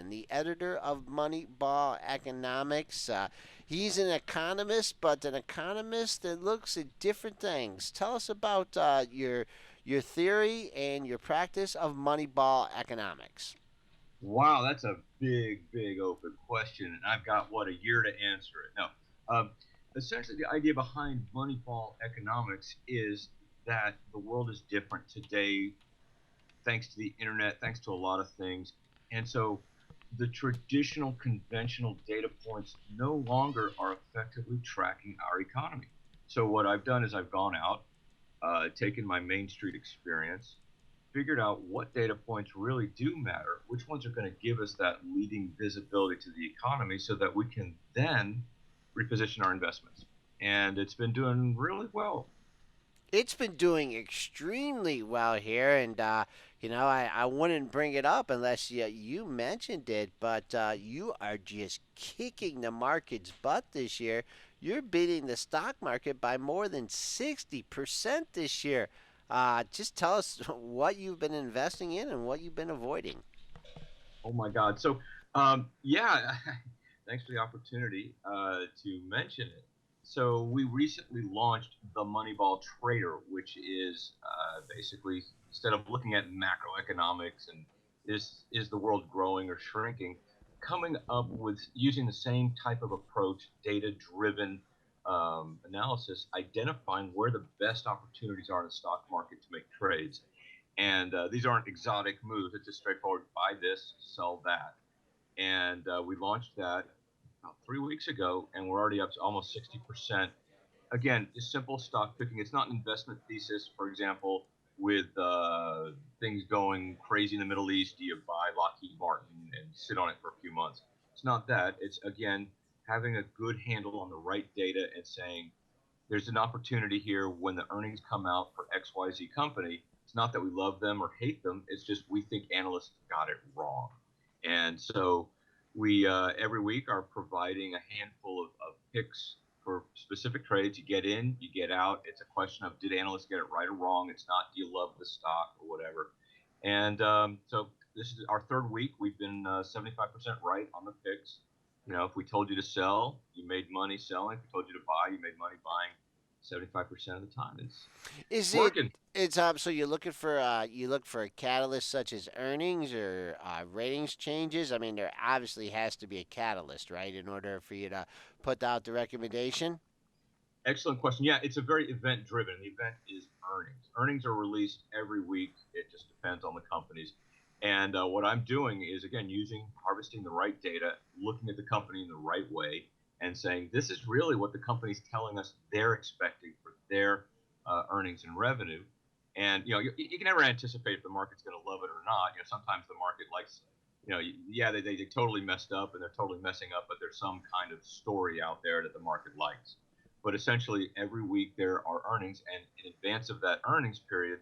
Zatlin, the editor of Moneyball Economics. He's an economist, but an economist that looks at different things. Tell us about your theory and your practice of Moneyball Economics. Wow, that's a big, big open question, and I've got what, a year to answer it. No, um, essentially, the idea behind Moneyball economics is that the world is different today, thanks to the internet, thanks to a lot of things, and so the traditional, conventional data points no longer are effectively tracking our economy. So what I've done is I've gone out, taken my Main Street experience, figured out what data points really do matter, which ones are going to give us that leading visibility to the economy so that we can then reposition our investments. And it's been doing really well. It's been doing extremely well here, and I wouldn't bring it up unless you mentioned it. But you are just kicking the market's butt this year. You're beating the stock market by more than 60% this year. Just tell us what you've been investing in and what you've been avoiding. Oh my God. So, yeah, thanks for the opportunity to mention it. So, we recently launched the Moneyball Trader, which is basically instead of looking at macroeconomics and is the world growing or shrinking, coming up with using the same type of approach, data driven analysis, identifying where the best opportunities are in the stock market to make trades. And these aren't exotic moves. It's just straightforward buy this, sell that. And we launched that about 3 weeks ago, and we're already up to almost 60%. Again, just simple stock picking. It's not an investment thesis, for example, with things going crazy in the Middle East. Do you buy Lockheed Martin and sit on it for a few months? It's not that. It's, again, having a good handle on the right data and saying, there's an opportunity here when the earnings come out for XYZ company. It's not that we love them or hate them. It's just we think analysts got it wrong. And so we every week are providing a handful of picks for specific trades. You get in, you get out. It's a question of did analysts get it right or wrong? It's not do you love the stock or whatever. And so this is our third week. We've been 75% right on the picks. If we told you to sell, you made money selling. If we told you to buy, you made money buying 75% of the time. It's Is it? working. It's so you're looking for you look for a catalyst such as earnings or ratings changes. I mean, there obviously has to be a catalyst, right, in order for you to put out the recommendation. Excellent question. Yeah, it's a very event driven. The event is earnings. Earnings are released every week. It just depends on the companies. And what I'm doing is, again, harvesting the right data, looking at the company in the right way, and saying, this is really what the company's telling us they're expecting for their earnings and revenue. And, you can never anticipate if the market's going to love it or not. Sometimes the market likes, yeah, they totally messed up and they're totally messing up, but there's some kind of story out there that the market likes. But essentially, every week there are earnings, and in advance of that earnings period,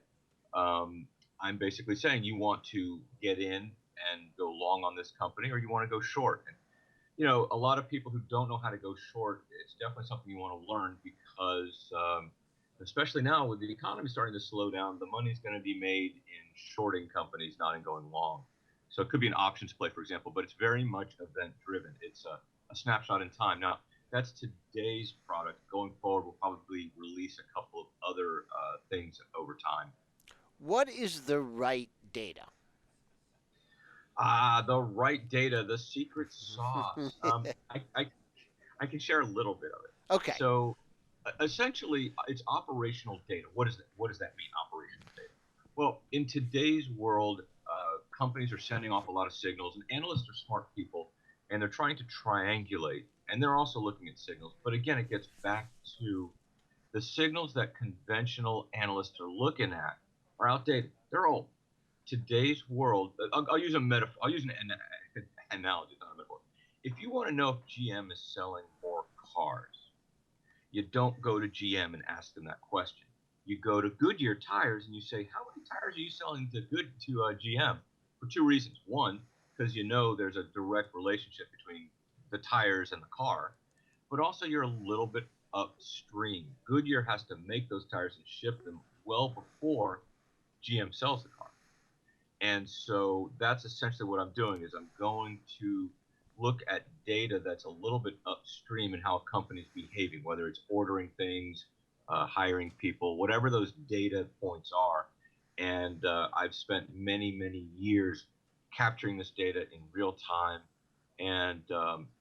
I'm basically saying you want to get in and go long on this company, or you want to go short. And a lot of people who don't know how to go short, it's definitely something you want to learn because, especially now with the economy starting to slow down, the money's going to be made in shorting companies, not in going long. So it could be an options play, for example, but it's very much event driven. It's a snapshot in time. Now, that's today's product. Going forward, we'll probably release a couple of other things over time. What is the right data? The right data, the secret sauce. I can share a little bit of it. Okay. So essentially, it's operational data. What does that mean, operational data? Well, in today's world, companies are sending off a lot of signals, and analysts are smart people, and they're trying to triangulate, and they're also looking at signals. But again, it gets back to the signals that conventional analysts are looking at are outdated. They're old. Today's world, I'll use a metaphor. I'll use an analogy, not a metaphor. If you want to know if GM is selling more cars, you don't go to GM and ask them that question. You go to Goodyear tires and you say, "How many tires are you selling to GM?" For two reasons. One, because there's a direct relationship between the tires and the car, but also you're a little bit upstream. Goodyear has to make those tires and ship them well before GM sells the car. And so that's essentially what I'm doing is I'm going to look at data that's a little bit upstream in how a company's behaving, whether it's ordering things, hiring people, whatever those data points are. And I've spent many, many years capturing this data in real time, and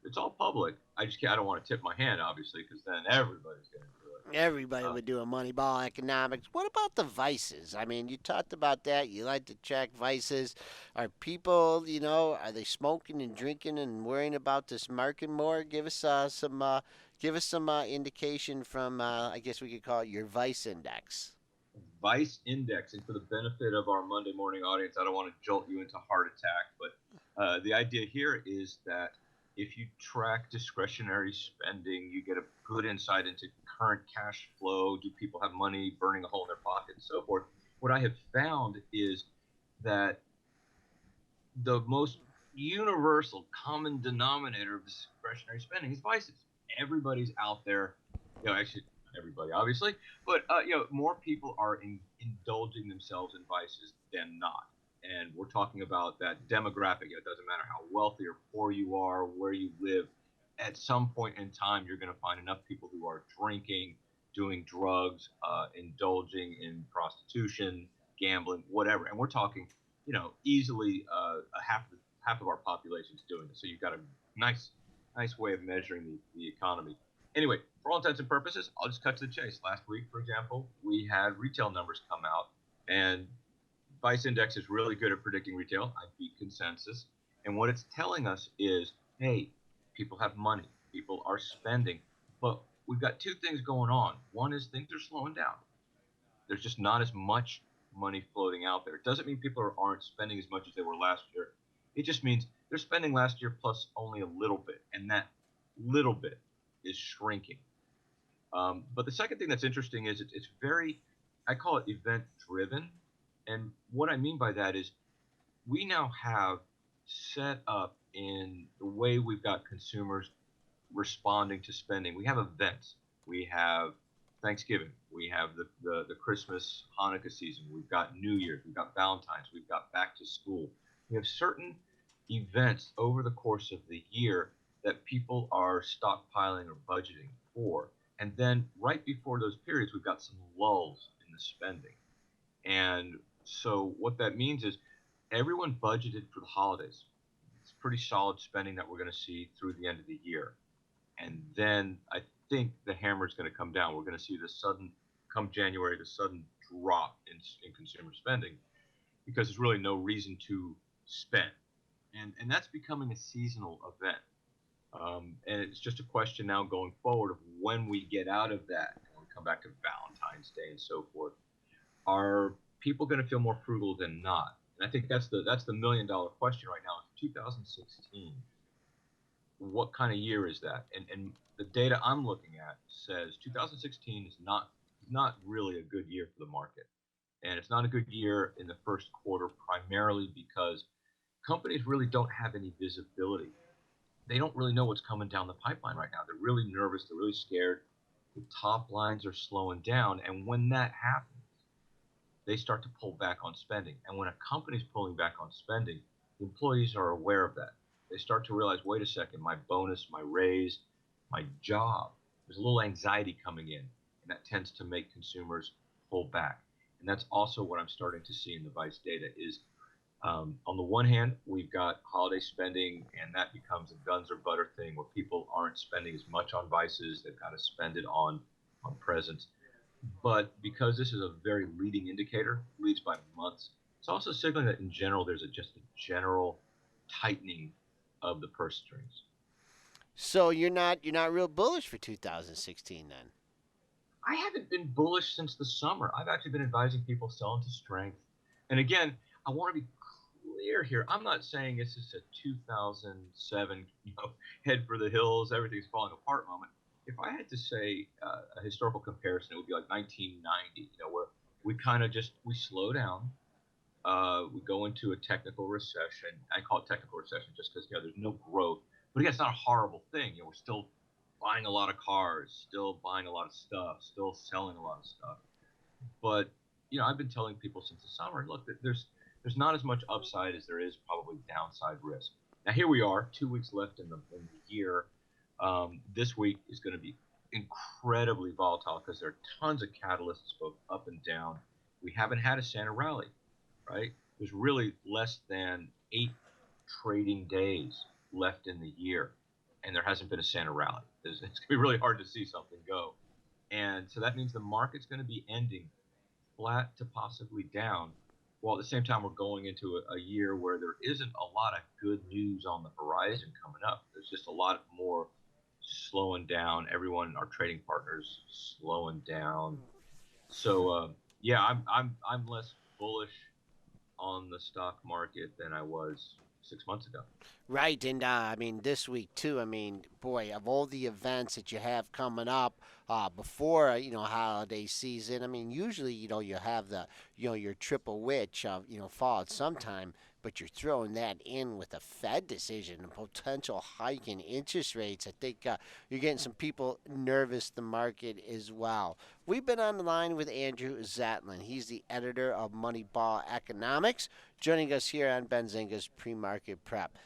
it's all public. I don't want to tip my hand, obviously, because then everybody's going to do it. Everybody would do a Moneyball Economics. What about the vices? I mean, you talked about that. You like to check vices. Are people, are they smoking and drinking and worrying about this market more? Give us some indication from, I guess we could call it your vice index. Vice index. And for the benefit of our Monday morning audience, I don't want to jolt you into heart attack, but the idea here is that if you track discretionary spending, you get a good insight into current cash flow. Do people have money burning a hole in their pocket and so forth? What I have found is that the most universal common denominator of discretionary spending is vices. Everybody's out there, actually everybody obviously, but more people are indulging themselves in vices than not. And we're talking about that demographic. It doesn't matter how wealthy or poor you are, where you live. At some point in time, you're going to find enough people who are drinking, doing drugs, indulging in prostitution, gambling, whatever. And we're talking easily half of our population is doing this. So you've got a nice way of measuring the economy. Anyway, for all intents and purposes, I'll just cut to the chase. Last week, for example, we had retail numbers come out, and Vice Index is really good at predicting retail. I beat consensus. And what it's telling us is, hey, people have money, people are spending, but we've got two things going on. One is things are slowing down. There's just not as much money floating out there. It doesn't mean people aren't spending as much as they were last year. It just means they're spending last year plus only a little bit, and that little bit is shrinking. But the second thing that's interesting is it's very, I call it event driven. And what I mean by that is we now have set up in the way we've got consumers responding to spending. We have events. We have Thanksgiving. We have the Christmas, Hanukkah season. We've got New Year's. We've got Valentine's. We've got back to school. We have certain events over the course of the year that people are stockpiling or budgeting for. And then right before those periods, we've got some lulls in the spending. And so what that means is everyone budgeted for the holidays. It's pretty solid spending that we're going to see through the end of the year. And then I think the hammer is going to come down. We're going to see come January, the sudden drop in consumer spending because there's really no reason to spend. And that's becoming a seasonal event. And it's just a question now going forward of when we get out of that, when we come back to Valentine's Day and so forth, are people going to feel more frugal than not? And I think that's the $1 million question right now. In 2016, what kind of year is that? And the data I'm looking at says 2016 is not really a good year for the market, and it's not a good year in the first quarter primarily because companies really don't have any visibility. They don't really know what's coming down the pipeline right now. They're really nervous. They're really scared. The top lines are slowing down, and when that happens, they start to pull back on spending. And when a company's pulling back on spending, the employees are aware of that. They start to realize, wait a second, my bonus, my raise, my job, there's a little anxiety coming in, and that tends to make consumers pull back. And that's also what I'm starting to see in the Vice data is on the one hand, we've got holiday spending, and that becomes a guns or butter thing where people aren't spending as much on vices. They've got to spend it on presents. But because this is a very leading indicator, leads by months, it's also signaling that in general there's just a general tightening of the purse strings. So you're not real bullish for 2016 then. I haven't been bullish since the summer. I've actually been advising people sell into strength. And again, I want to be clear here. I'm not saying this is a 2007, head for the hills, everything's falling apart moment. If I had to say a historical comparison, it would be like 1990, where we kind of just we slow down, we go into a technical recession. I call it technical recession just because there's no growth. But again, it's not a horrible thing. We're still buying a lot of cars, still buying a lot of stuff, still selling a lot of stuff. But I've been telling people since the summer, look, there's there's not as much upside as there is probably downside risk. Now here we are, 2 weeks left in the year. This week is going to be incredibly volatile because there are tons of catalysts both up and down. We haven't had a Santa rally, right? There's really less than 8 trading days left in the year, and there hasn't been a Santa rally. It's going to be really hard to see something go. And so that means the market's going to be ending flat to possibly down, while at the same time we're going into a year where there isn't a lot of good news on the horizon coming up. There's just a lot more slowing down. Everyone, our trading partners, slowing down. So yeah, I'm less bullish on the stock market than I was 6 months ago. Right, and I mean this week too. I mean, boy, of all the events that you have coming up before holiday season, I mean, usually you have the your triple witch of fall at sometime, but you're throwing that in with a Fed decision, a potential hike in interest rates. I think you're getting some people nervous. The market as well. We've been on the line with Andrew Zatlin. He's the editor of Moneyball Economics, joining us here on Benzinga's pre-market prep.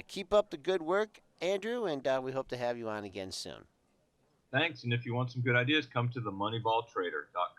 Keep up the good work, Andrew, and we hope to have you on again soon. Thanks, and if you want some good ideas, come to the moneyballtrader.com.